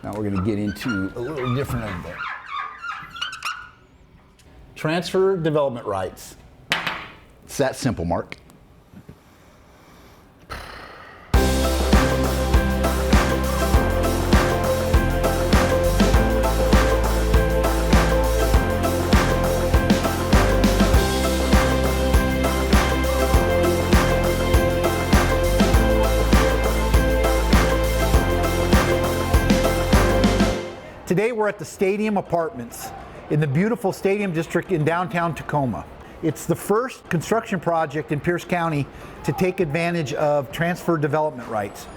Now we're going to get into a little different of the transfer development rights. It's that simple, Mark. Today we're at the Stadium Apartments in the beautiful Stadium District in downtown Tacoma. It's the first construction project in Pierce County to take advantage of transfer development rights.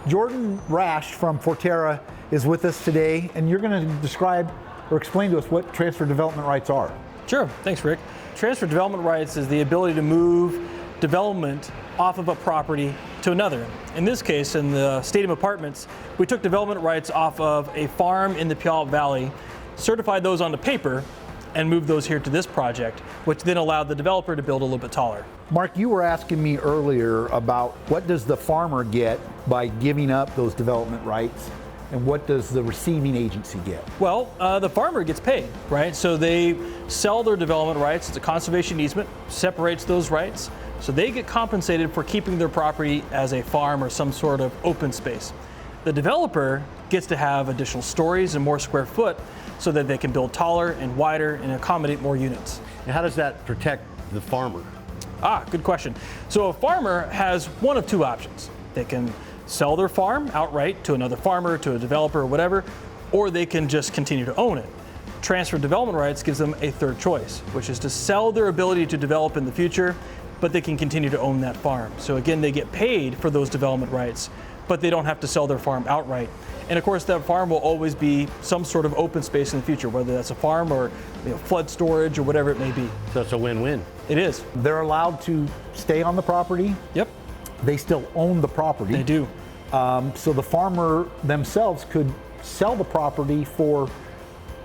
Jordan Rash from Forterra is with us today, and you're going to describe or explain to us what transfer development rights are. Sure, thanks Rick. Transfer development rights is the ability to move development off of a property to another. In this case, in the Stadium Apartments, we took development rights off of a farm in the Puyallup Valley, certified those onto paper, and moved those here to this project, which then allowed the developer to build a little bit taller. Mark, you were asking me earlier about what does the farmer get by giving up those development rights, and what does the receiving agency get? Well, the farmer gets paid, right? So they sell their development rights. It's a conservation easement, separates those rights. So they get compensated for keeping their property as a farm or some sort of open space. The developer gets to have additional stories and more square foot so that they can build taller and wider and accommodate more units. And how does that protect the farmer? Good question. So a farmer has one of two options. They can sell their farm outright to another farmer, to a developer, or whatever, or they can just continue to own it. Transfer development rights gives them a third choice, which is to sell their ability to develop in the future, but they can continue to own that farm. So again, they get paid for those development rights, but they don't have to sell their farm outright. And of course, that farm will always be some sort of open space in the future, whether that's a farm or flood storage or whatever it may be. So it's a win-win. It is. They're allowed to stay on the property. Yep. They still own the property. They do. So the farmer themselves could sell the property for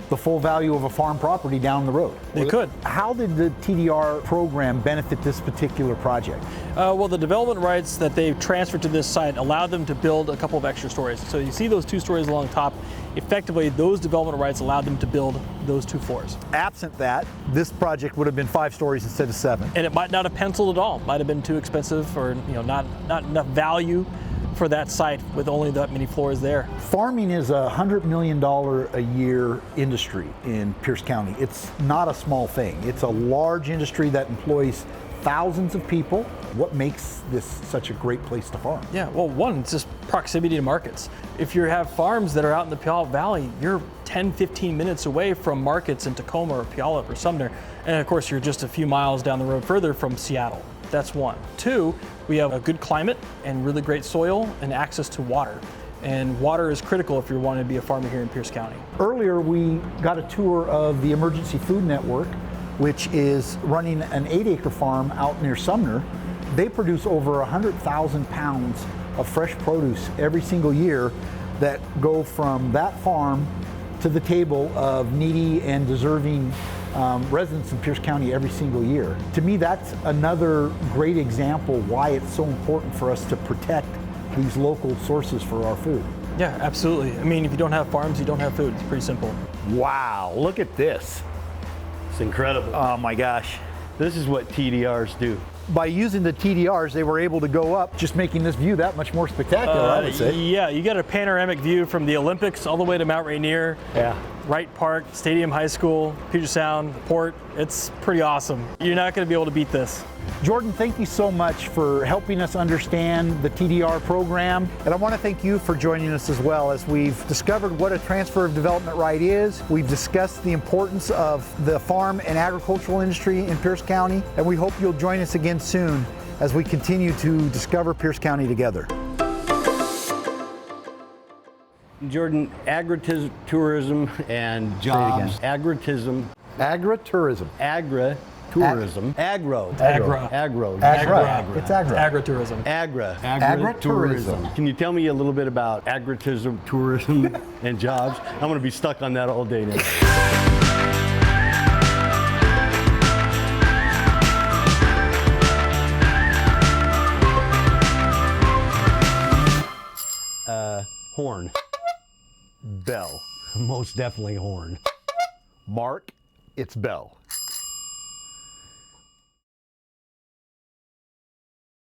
the full value of a farm property down the road. They could. How did the TDR program benefit this particular project? Well, the development rights that they've transferred to this site allowed them to build a couple of extra stories. So you see those 2 stories along top. Effectively, those development rights allowed them to build those 2 floors. Absent that, this project would have been 5 stories instead of 7. And it might not have penciled at all. Might have been too expensive, or not enough value for that site with only that many floors there. Farming is a $100 million a year industry in Pierce County. It's not a small thing. It's a large industry that employs thousands of people. What makes this such a great place to farm? Yeah, well, one, it's just proximity to markets. If you have farms that are out in the Puyallup Valley, you're 10, 15 minutes away from markets in Tacoma or Puyallup or Sumner. And of course, you're just a few miles down the road further from Seattle. That's one. 2, we have a good climate and really great soil and access to water. And water is critical if you're wanting to be a farmer here in Pierce County. Earlier, we got a tour of the Emergency Food Network, which is running an 8-acre farm out near Sumner. They produce over 100,000 pounds of fresh produce every single year that go from that farm to the table of needy and deserving residents in Pierce County every single year. To me, that's another great example why it's so important for us to protect these local sources for our food. Yeah, absolutely. I mean, if you don't have farms, you don't have food. It's pretty simple. Wow, look at this. It's incredible. Oh my gosh. This is what TDRs do. By using the TDRs, they were able to go up, just making this view that much more spectacular, I would say. Yeah, you got a panoramic view from the Olympics all the way to Mount Rainier. Yeah. Wright Park, Stadium High School, Puget Sound, the port. It's pretty awesome. You're not going to be able to beat this. Jordan, thank you so much for helping us understand the TDR program. And I want to thank you for joining us as well, as we've discovered what a transfer of development right is. We've discussed the importance of the farm and agricultural industry in Pierce County. And we hope you'll join us again soon as we continue to discover Pierce County together. Jordan, agritourism and jobs. Agritourism. Agritourism. Agritourism. Agro. It's agro. Agritourism. Agritourism. Can you tell me a little bit about tourism, and jobs? I'm going to be stuck on that all day now. Horn. Bell. Most definitely horn. Mark, it's Bell.